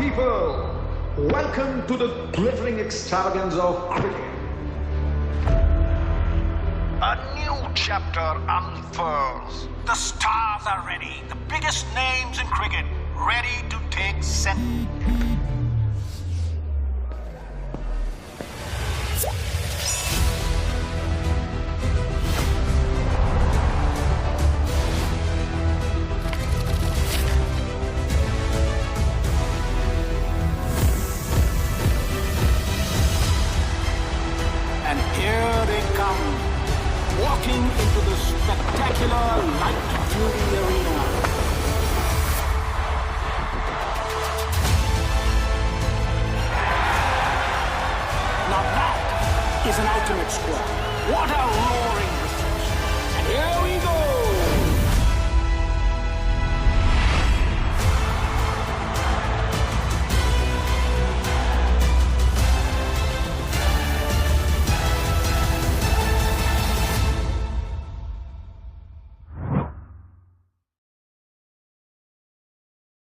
people, welcome to the glittering extravagance of cricket. A new chapter unfurls. The stars are ready. The biggest names in cricket ready to take center. And here they come, walking into the spectacular Light Fury Arena. Now that is an ultimate squad. What a roaring